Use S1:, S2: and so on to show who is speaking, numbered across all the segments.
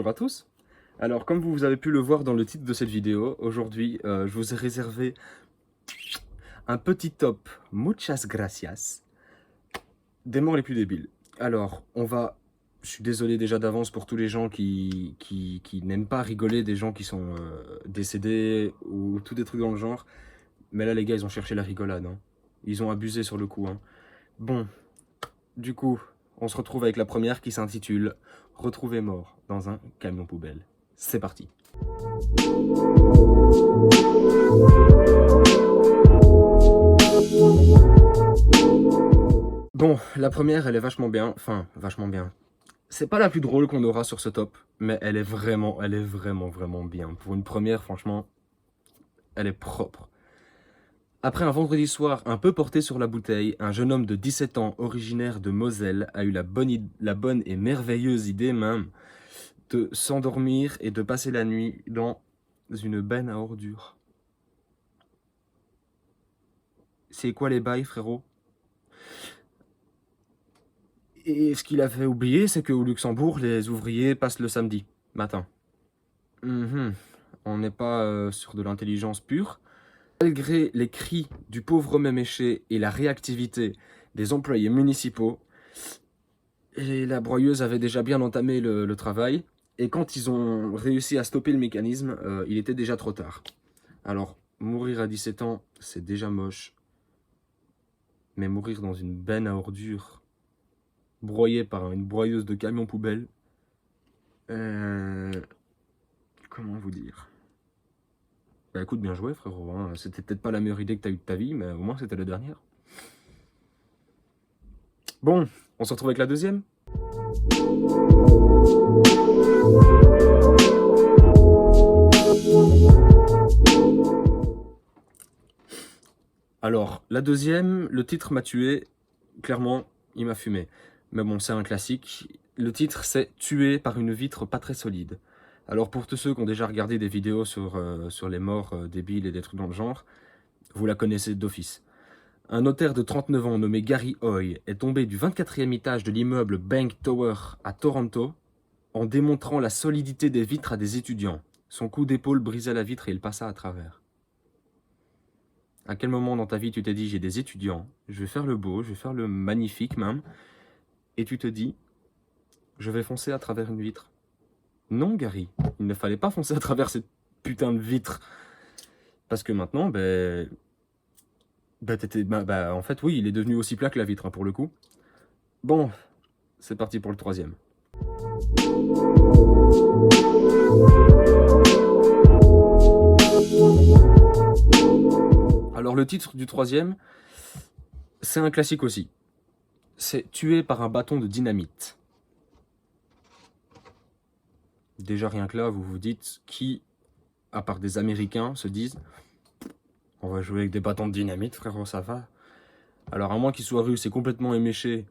S1: bonjour à tous. Alors comme vous avez pu le voir dans le titre de cette vidéo, aujourd'hui je vous ai réservé un petit top muchas gracias des morts les plus débiles. Alors je suis désolé déjà d'avance pour tous les gens qui n'aiment pas rigoler des gens qui sont décédés ou tout des trucs dans le genre. Mais là les gars ils ont cherché la rigolade, hein. Ils ont abusé sur le coup, hein. Bon, du coup on se retrouve avec la première qui s'intitule « Retrouvé mort dans un camion poubelle ». C'est parti. Bon, la première, elle est vachement bien. Enfin, vachement bien. C'est pas la plus drôle qu'on aura sur ce top, mais elle est vraiment bien. Pour une première, franchement, elle est propre. Après un vendredi soir un peu porté sur la bouteille, un jeune homme de 17 ans, originaire de Moselle, a eu la bonne et merveilleuse idée même de s'endormir et de passer la nuit dans une benne à ordures. C'est quoi les bails, frérot? Et ce qu'il avait oublié, c'est qu'au Luxembourg, les ouvriers passent le samedi matin. On n'est pas sur de l'intelligence pure. Malgré les cris du pauvre homme éméché et la réactivité des employés municipaux, et la broyeuse avait déjà bien entamé le travail. Et quand ils ont réussi à stopper le mécanisme, il était déjà trop tard. Alors, mourir à 17 ans, c'est déjà moche. Mais mourir dans une benne à ordures, broyé par une broyeuse de camion poubelle, comment vous dire? Bah écoute, bien joué frérot, hein. C'était peut-être pas la meilleure idée que t'as eue de ta vie, mais au moins c'était la dernière. Bon, on se retrouve avec la deuxième. Alors, la deuxième, le titre m'a tué, clairement, il m'a fumé. Mais bon, c'est un classique. Le titre, c'est « Tué par une vitre pas très solide ». Alors, pour tous ceux qui ont déjà regardé des vidéos sur les morts débiles et des trucs dans le genre, vous la connaissez d'office. Un notaire de 39 ans nommé Gary Hoy est tombé du 24e étage de l'immeuble Bank Tower à Toronto en démontrant la solidité des vitres à des étudiants. Son coup d'épaule brisa la vitre et il passa à travers. À quel moment dans ta vie tu t'es dit « j'ai des étudiants, je vais faire le beau, je vais faire le magnifique même » et tu te dis « je vais foncer à travers une vitre ». Non Gary, il ne fallait pas foncer à travers cette putain de vitre. Parce que maintenant, en fait oui, il est devenu aussi plat que la vitre, hein, pour le coup. Bon, c'est parti pour le troisième. Alors le titre du troisième, c'est un classique aussi. C'est « Tué par un bâton de dynamite ». Déjà rien que là, vous vous dites qui, à part des Américains, se disent « on va jouer avec des bâtons de dynamite, frérot, ça va ». Alors à moins qu'ils soient russes et complètement éméchés.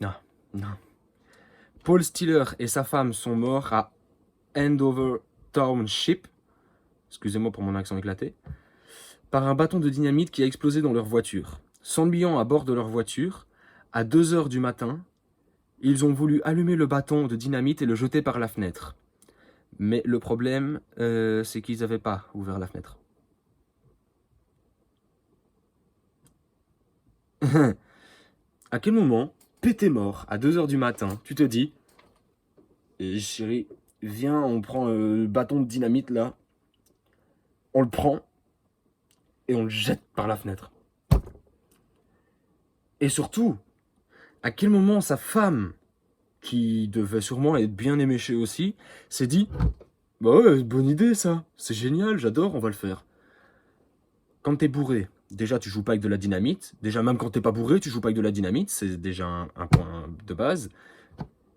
S1: Non, non. Paul Stiller et sa femme sont morts à Andover Township, excusez-moi pour mon accent éclaté, par un bâton de dynamite qui a explosé dans leur voiture. S'ennuyant à bord de leur voiture, à 2 h du matin, ils ont voulu allumer le bâton de dynamite et le jeter par la fenêtre. Mais le problème, c'est qu'ils n'avaient pas ouvert la fenêtre. À quel moment, pété mort, à 2 h du matin, tu te dis « chérie, viens, on prend le bâton de dynamite là, on le prend et on le jette par la fenêtre. » Et surtout, à quel moment sa femme, qui devait sûrement être bien éméchée aussi, s'est dit « bah ouais, bonne idée ça, c'est génial, j'adore, on va le faire. » Quand t'es bourré, déjà tu joues pas avec de la dynamite, déjà même quand t'es pas bourré, tu joues pas avec de la dynamite, c'est déjà un point de base.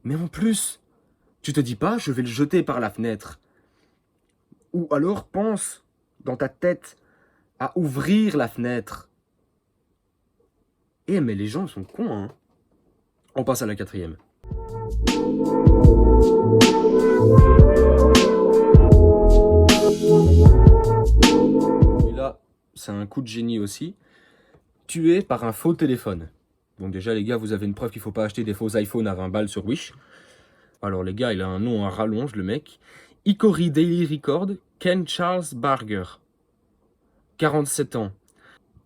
S1: Mais en plus, tu te dis pas je vais le jeter par la fenêtre. Ou alors pense dans ta tête à ouvrir la fenêtre. Eh mais les gens sont cons, hein. On passe à la quatrième. Et là, c'est un coup de génie aussi. Tué par un faux téléphone. Donc déjà les gars, vous avez une preuve qu'il ne faut pas acheter des faux iPhones à 20 balles sur Wish. Alors les gars, il a un nom à rallonge, le mec. Hickory Daily Record, Ken Charles Barger. 47 ans.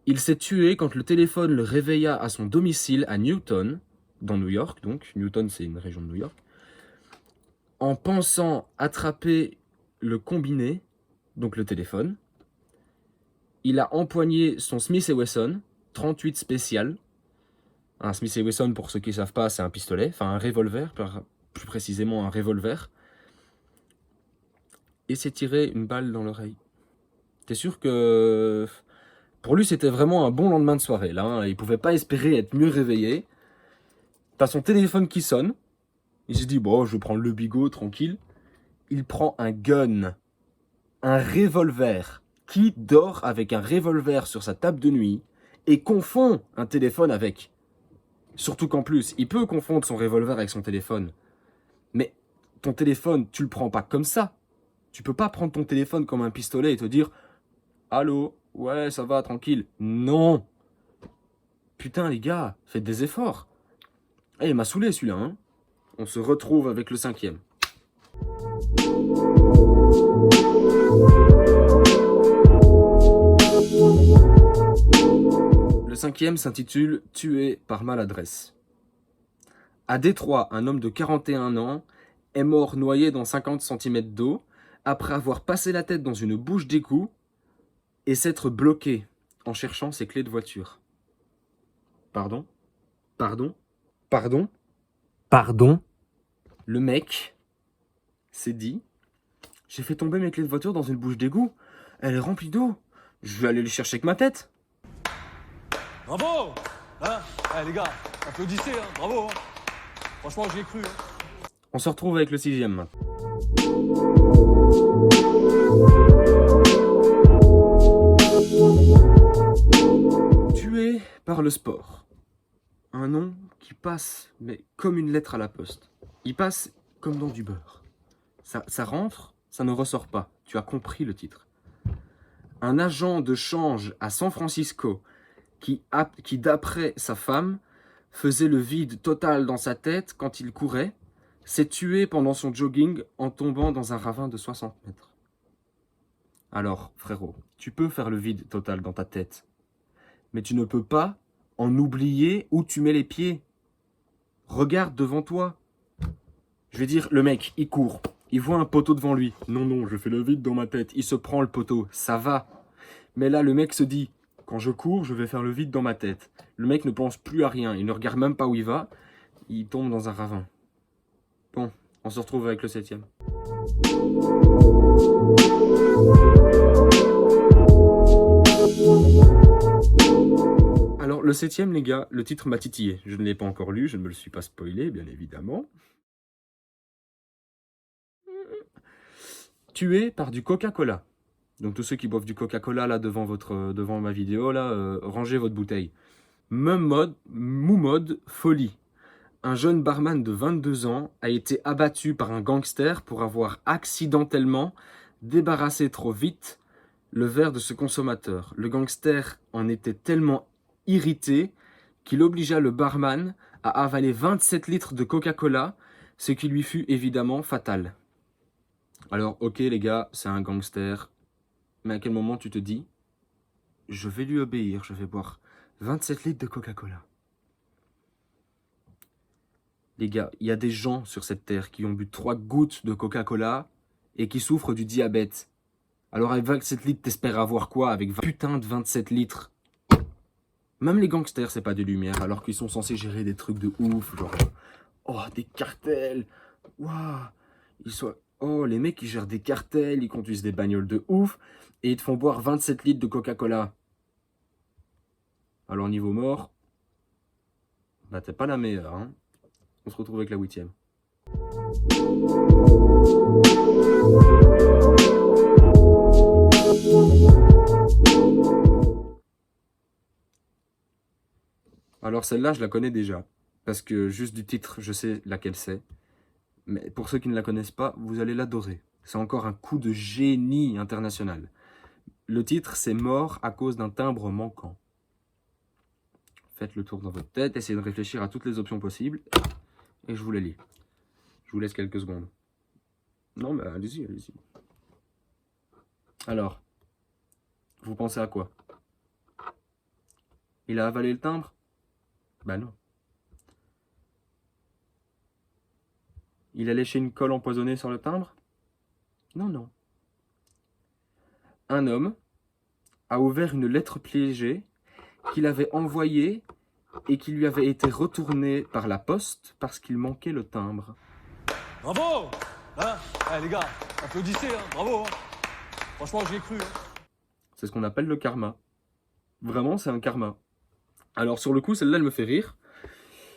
S1: Il s'est tué quand le téléphone le réveilla à son domicile à Newton, dans New York, donc. Newton, c'est une région de New York. En pensant attraper le combiné, donc le téléphone, il a empoigné son Smith & Wesson 38 spécial. Un Smith & Wesson, pour ceux qui ne savent pas, c'est un pistolet, enfin un revolver, plus précisément un revolver. Et s'est tiré une balle dans l'oreille. T'es sûr que... Pour lui, c'était vraiment un bon lendemain de soirée, là. Hein. Il pouvait pas espérer être mieux réveillé. T'as son téléphone qui sonne. Il se dit, bon, je vais prendre le bigot, tranquille. Il prend un gun. Un revolver. Qui dort avec un revolver sur sa table de nuit et confond un téléphone avec. Surtout qu'en plus, il peut confondre son revolver avec son téléphone. Mais ton téléphone, tu le prends pas comme ça. Tu peux pas prendre ton téléphone comme un pistolet et te dire « Allô, ouais, ça va, tranquille. » Non. Putain, les gars, faites des efforts. Eh, il m'a saoulé celui-là, hein. On se retrouve avec le 5e. Le 5e s'intitule « Tué par maladresse ». À Détroit, un homme de 41 ans est mort noyé dans 50 cm d'eau après avoir passé la tête dans une bouche d'égout et s'être bloqué en cherchant ses clés de voiture. Pardon ? Pardon ? Pardon ? Pardon ? Le mec s'est dit « J'ai fait tomber mes clés de voiture dans une bouche d'égout. Elle est remplie d'eau. Je vais aller les chercher avec ma tête. »
S2: Bravo hein les gars, applaudissez, hein, bravo hein. Franchement, j'y ai cru. Hein.
S1: On se retrouve avec le 6e maintenant. Tué par le sport. Un nom qui passe, mais comme une lettre à la poste. Il passe comme dans du beurre. Ça rentre, ça ne ressort pas. Tu as compris le titre. Un agent de change à San Francisco qui d'après sa femme, faisait le vide total dans sa tête quand il courait, s'est tué pendant son jogging en tombant dans un ravin de 60 mètres. Alors, frérot, tu peux faire le vide total dans ta tête, mais tu ne peux pas en oublier où tu mets les pieds. Regarde devant toi. Je vais dire, le mec, il court, il voit un poteau devant lui. Non, je fais le vide dans ma tête. Il se prend le poteau, ça va. Mais là, le mec se dit, quand je cours, je vais faire le vide dans ma tête. Le mec ne pense plus à rien, il ne regarde même pas où il va. Il tombe dans un ravin. Bon, on se retrouve avec le 7e. Alors, le 7e, les gars, le titre m'a titillé. Je ne l'ai pas encore lu, je ne me le suis pas spoilé, bien évidemment. Tué par du Coca-Cola. Donc tous ceux qui boivent du Coca-Cola là devant ma vidéo, là, rangez votre bouteille. Moumoud Folie. Un jeune barman de 22 ans a été abattu par un gangster pour avoir accidentellement débarrassé trop vite le verre de ce consommateur. Le gangster en était tellement irrité qu'il obligea le barman à avaler 27 litres de Coca-Cola, ce qui lui fut évidemment fatal. Alors, ok les gars, c'est un gangster, mais à quel moment tu te dis « Je vais lui obéir, je vais boire 27 litres de Coca-Cola ». Les gars, il y a des gens sur cette terre qui ont bu 3 gouttes de Coca-Cola et qui souffrent du diabète. Alors avec 27 litres, t'espères avoir quoi avec putain de 27 litres? Même les gangsters, c'est pas des lumières, alors qu'ils sont censés gérer des trucs de ouf, genre... Oh, des cartels. Waouh. Oh, les mecs, ils gèrent des cartels, ils conduisent des bagnoles de ouf, et ils te font boire 27 litres de Coca-Cola. Alors, niveau mort, bah t'es pas la meilleure, hein. On se retrouve avec la 8e. Alors celle-là, je la connais déjà, parce que juste du titre, je sais laquelle c'est. Mais pour ceux qui ne la connaissent pas, vous allez l'adorer. C'est encore un coup de génie international. Le titre, c'est « Mort à cause d'un timbre manquant ». Faites le tour dans votre tête, essayez de réfléchir à toutes les options possibles, et je vous les lis. Je vous laisse quelques secondes. Non, mais allez-y, allez-y. Alors, vous pensez à quoi? Il a avalé le timbre? Bah non. Il a léché une colle empoisonnée sur le timbre? Non, non. Un homme a ouvert une lettre piégée qu'il avait envoyée et qui lui avait été retournée par la poste parce qu'il manquait le timbre.
S2: Bravo. Hein? Les gars, applaudissez, hein. Bravo. Hein. Franchement, j'y ai cru. Hein.
S1: C'est ce qu'on appelle le karma. Vraiment, c'est un karma. Alors sur le coup, celle-là, elle me fait rire,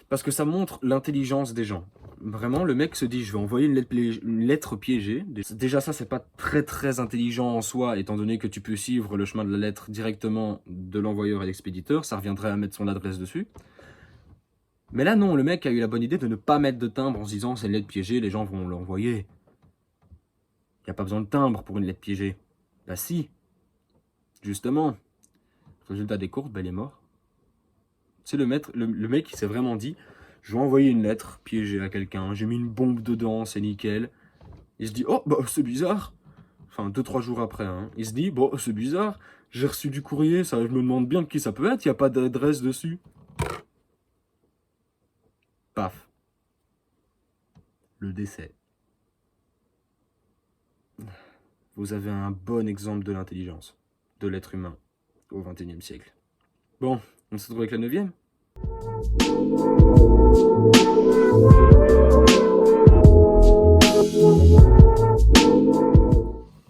S1: parce que ça montre l'intelligence des gens. Vraiment, le mec se dit, je vais envoyer une lettre piégée. Déjà ça, c'est pas très intelligent en soi, étant donné que tu peux suivre le chemin de la lettre directement de l'envoyeur à l'expéditeur, ça reviendrait à mettre son adresse dessus. Mais là non, le mec a eu la bonne idée de ne pas mettre de timbre en se disant, c'est une lettre piégée, les gens vont l'envoyer. Il n'y a pas besoin de timbre pour une lettre piégée. Bah si, justement. Résultat des courses, bah, il est mort. C'est le mec qui s'est vraiment dit, je vais envoyer une lettre piégée à quelqu'un, j'ai mis une bombe dedans, c'est nickel. Il se dit, oh, bah c'est bizarre. Enfin, 2-3 jours après, hein. Il se dit, bon, c'est bizarre, j'ai reçu du courrier, ça, je me demande bien de qui ça peut être, il n'y a pas d'adresse dessus. Paf. Le décès. Vous avez un bon exemple de l'intelligence, de l'être humain, au XXIe siècle. Bon, on se retrouve avec la 9e.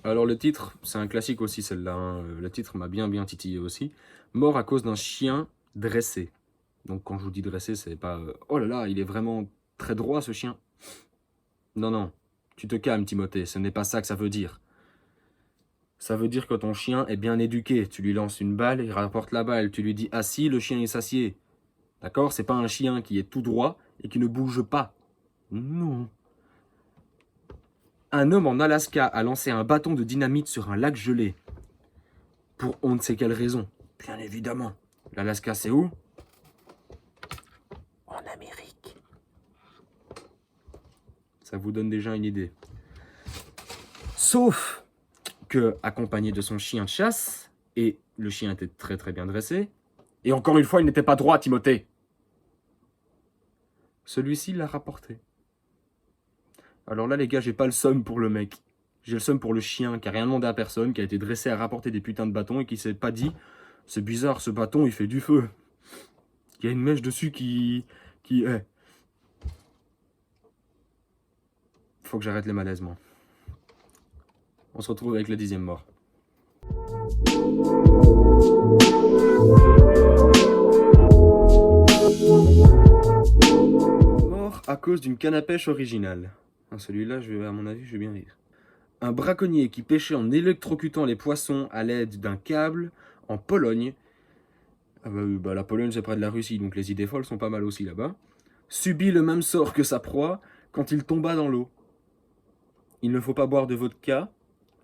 S1: Alors le titre, c'est un classique aussi celle-là, hein. Le titre m'a bien titillé aussi. Mort à cause d'un chien dressé. Donc quand je vous dis dressé, c'est pas oh là là, il est vraiment très droit ce chien. Non, non, tu te calmes Timothée, ce n'est pas ça que ça veut dire. Ça veut dire que ton chien est bien éduqué. Tu lui lances une balle, il rapporte la balle. Tu lui dis assis, le chien il s'assied. D'accord? C'est pas un chien qui est tout droit et qui ne bouge pas. Non. Un homme en Alaska a lancé un bâton de dynamite sur un lac gelé. Pour on ne sait quelle raison. Bien évidemment. L'Alaska, c'est où? En Amérique. Ça vous donne déjà une idée. Sauf que, accompagné de son chien de chasse, et le chien était très bien dressé, et encore une fois, il n'était pas droit, Timothée. Celui-ci l'a rapporté. Alors là, les gars, j'ai pas le seum pour le mec. J'ai le seum pour le chien qui a rien demandé à personne, qui a été dressé à rapporter des putains de bâtons et qui s'est pas dit « C'est bizarre, ce bâton, il fait du feu. Il y a une mèche dessus qui est... » Faut que j'arrête les malaises, moi. On se retrouve avec la 10e mort. Mort à cause d'une canne à pêche originale. Celui-là, à mon avis, je vais bien rire. Un braconnier qui pêchait en électrocutant les poissons à l'aide d'un câble en Pologne. Ah bah, la Pologne, c'est près de la Russie, donc les idées folles sont pas mal aussi là-bas. Subit le même sort que sa proie quand il tomba dans l'eau. Il ne faut pas boire de vodka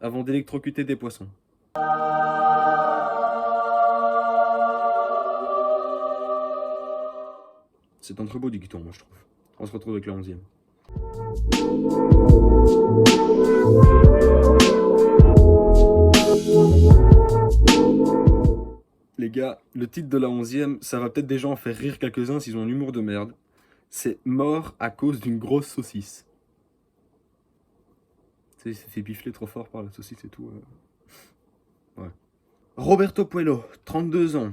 S1: avant d'électrocuter des poissons. C'est un très beau dicton, moi je trouve. On se retrouve avec la 11e. Les gars, le titre de la 11e, ça va peut-être déjà en faire rire quelques-uns s'ils ont un humour de merde. C'est mort à cause d'une grosse saucisse. Tu sais, il s'est fait bifler trop fort par la saucisse et tout. Ouais. Roberto Puello, 32 ans,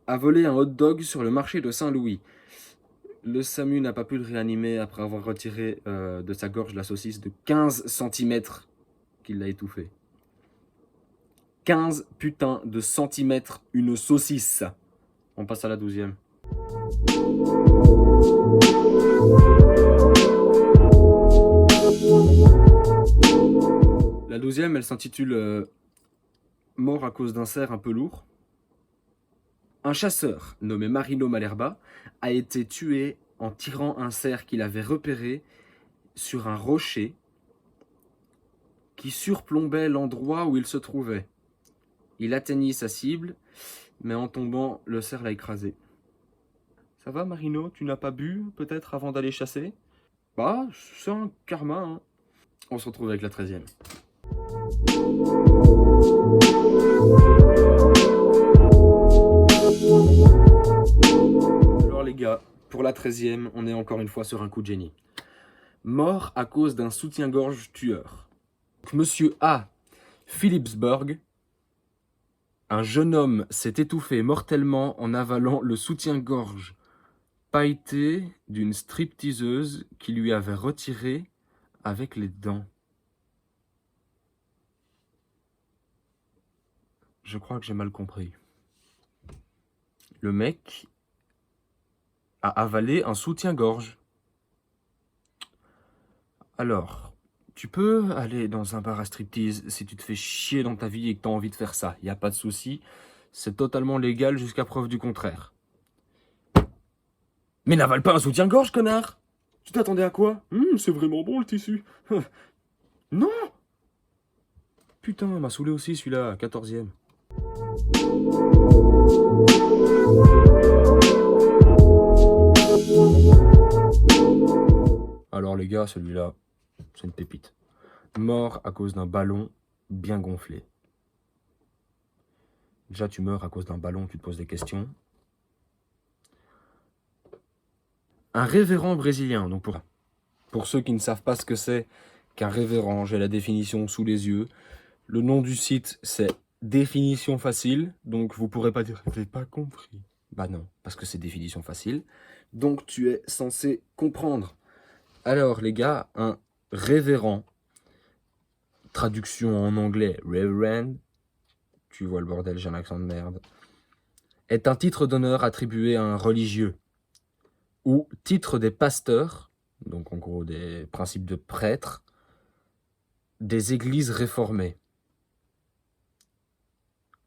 S1: a volé un hot dog sur le marché de Saint-Louis. Le SAMU n'a pas pu le réanimer après avoir retiré de sa gorge la saucisse de 15 cm qu'il l'a étouffé. 15 putains de centimètres, une saucisse. On passe à la 12e. La 12e, elle s'intitule Mort à cause d'un cerf un peu lourd. Un chasseur, nommé Marino Malerba, a été tué en tirant un cerf qu'il avait repéré sur un rocher qui surplombait l'endroit où il se trouvait. Il atteignit sa cible, mais en tombant, le cerf l'a écrasé. Ça va, Marino? Tu n'as pas bu, peut-être, avant d'aller chasser? Bah, c'est un karma, hein. On se retrouve avec la 13e. Alors les gars, pour la 13e, on est encore une fois sur un coup de génie. Mort à cause d'un soutien-gorge tueur. Monsieur A. Philipsburg, un jeune homme s'est étouffé mortellement en avalant le soutien-gorge pailleté d'une stripteaseuse qui lui avait retiré avec les dents. Je crois que j'ai mal compris. Le mec a avalé un soutien-gorge. Alors, tu peux aller dans un bar à striptease si tu te fais chier dans ta vie et que tu as envie de faire ça. Il n'y a pas de souci. C'est totalement légal jusqu'à preuve du contraire. Mais n'avale pas un soutien-gorge, connard! Tu t'attendais à quoi? C'est vraiment bon le tissu. Non! Putain, m'a saoulé aussi celui-là, 14e. Alors les gars, celui-là, c'est une pépite. Mort à cause d'un ballon bien gonflé. Déjà, tu meurs à cause d'un ballon, tu te poses des questions. Un révérend brésilien, donc pour ceux qui ne savent pas ce que c'est qu'un révérend, j'ai la définition sous les yeux. Le nom du site, c'est définition facile, donc vous pourrez pas dire « j'ai pas compris ». Bah non, parce que c'est définition facile, donc tu es censé comprendre. Alors les gars, un révérend, traduction en anglais « reverend », tu vois le bordel, j'ai un accent de merde, est un titre d'honneur attribué à un religieux, ou titre des pasteurs, donc en gros des principes de prêtres, des églises réformées.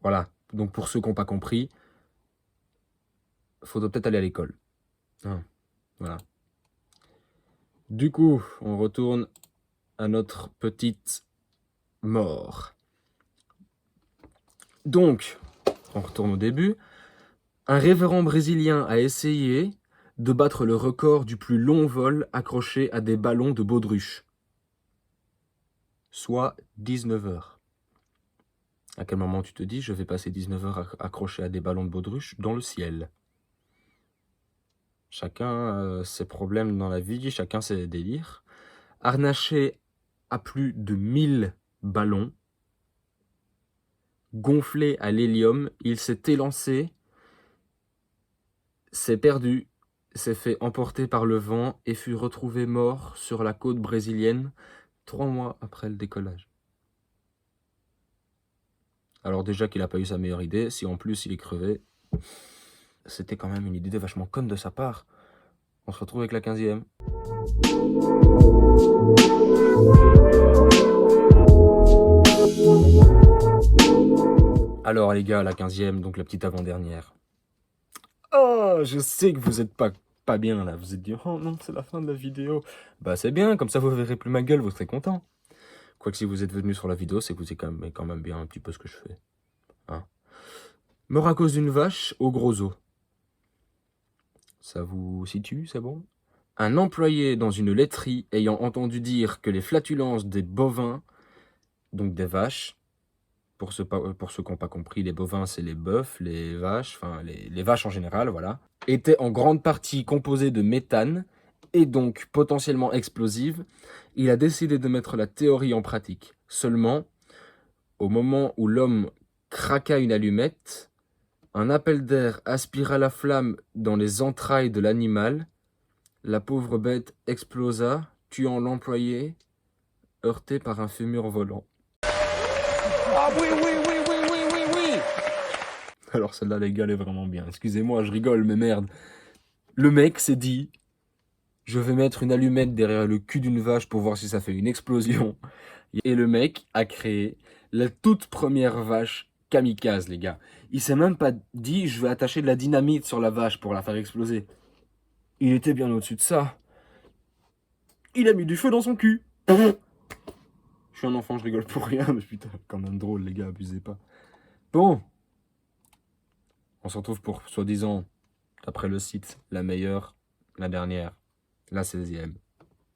S1: Voilà, donc pour ceux qui n'ont pas compris, il faudrait peut-être aller à l'école. Hein, voilà. Du coup, on retourne à notre petite mort. Donc, on retourne au début. Un révérend brésilien a essayé de battre le record du plus long vol accroché à des ballons de baudruche. Soit 19 heures. À quel moment tu te dis, je vais passer 19 heures accroché à des ballons de baudruche dans le ciel? Chacun ses problèmes dans la vie, chacun ses délires. Harnaché à plus de 1000 ballons, gonflé à l'hélium, il s'est élancé, s'est perdu, s'est fait emporter par le vent et fut retrouvé mort sur la côte brésilienne 3 mois après le décollage. Alors déjà qu'il n'a pas eu sa meilleure idée, si en plus il est crevé, c'était quand même une idée vachement conne de sa part. On se retrouve avec la 15e. Alors les gars, la 15e, donc la petite avant-dernière. Oh, je sais que vous êtes pas bien là, vous êtes dit « Oh non, c'est la fin de la vidéo ». Bah c'est bien, comme ça vous verrez plus ma gueule, vous serez content. Quoique si vous êtes venu sur la vidéo, c'est que vous aimez quand même bien un petit peu ce que je fais. Hein. Mort à cause d'une vache au gros os. Ça vous situe, c'est bon? Un employé dans une laiterie ayant entendu dire que les flatulences des bovins, donc des vaches, pour ceux qui n'ont pas compris, les bovins c'est les bœufs, les vaches, enfin les vaches en général, voilà, étaient en grande partie composées de méthane et donc potentiellement explosives, il a décidé de mettre la théorie en pratique. Seulement, au moment où l'homme craqua une allumette, un appel d'air aspira la flamme dans les entrailles de l'animal. La pauvre bête explosa, tuant l'employé, heurté par un fémur volant.
S2: Ah oui, oui, oui, oui, oui, oui, oui.
S1: Alors celle-là, les gars, elle est vraiment bien. Excusez-moi, je rigole, mais merde. Le mec s'est dit, je vais mettre une allumette derrière le cul d'une vache pour voir si ça fait une explosion. Et le mec a créé la toute première vache kamikaze, les gars. Il s'est même pas dit, je vais attacher de la dynamite sur la vache pour la faire exploser. Il était bien au-dessus de ça. Il a mis du feu dans son cul. Je suis un enfant, je rigole pour rien, mais putain, quand même drôle, les gars, abusez pas. Bon. On se retrouve pour, soi-disant, d'après le site, la meilleure, la dernière, la 16e.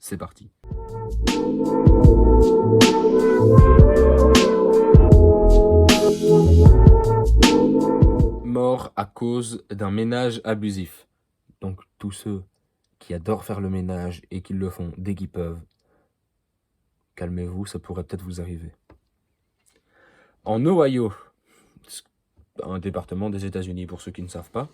S1: C'est parti. Mort à cause d'un ménage abusif. Donc tous ceux qui adorent faire le ménage et qui le font dès qu'ils peuvent, calmez-vous, ça pourrait peut-être vous arriver. En Ohio, un département des États-Unis pour ceux qui ne savent pas,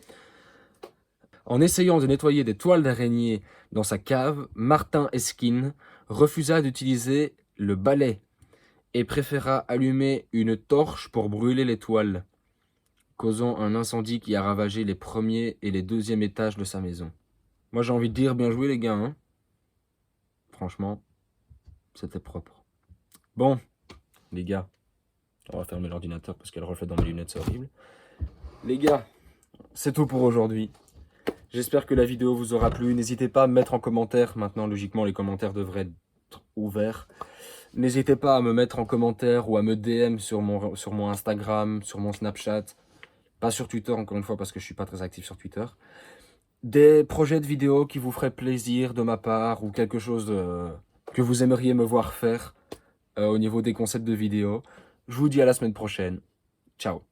S1: en essayant de nettoyer des toiles d'araignée dans sa cave, Martin Eskin refusa d'utiliser le balai et préféra allumer une torche pour brûler les toiles, causant un incendie qui a ravagé les premiers et les deuxièmes étages de sa maison. Moi j'ai envie de dire bien joué les gars, hein. Franchement, c'était propre. Bon, les gars, on va fermer l'ordinateur parce qu'elle reflète dans mes lunettes, c'est horrible. Les gars, c'est tout pour aujourd'hui. J'espère que la vidéo vous aura plu. N'hésitez pas à me mettre en commentaire. Maintenant, logiquement, les commentaires devraient être ouverts. N'hésitez pas à me mettre en commentaire ou à me DM sur mon Instagram, sur mon Snapchat. Pas sur Twitter, encore une fois, parce que je suis pas très actif sur Twitter. Des projets de vidéos qui vous feraient plaisir de ma part ou quelque chose que vous aimeriez me voir faire au niveau des concepts de vidéos. Je vous dis à la semaine prochaine. Ciao.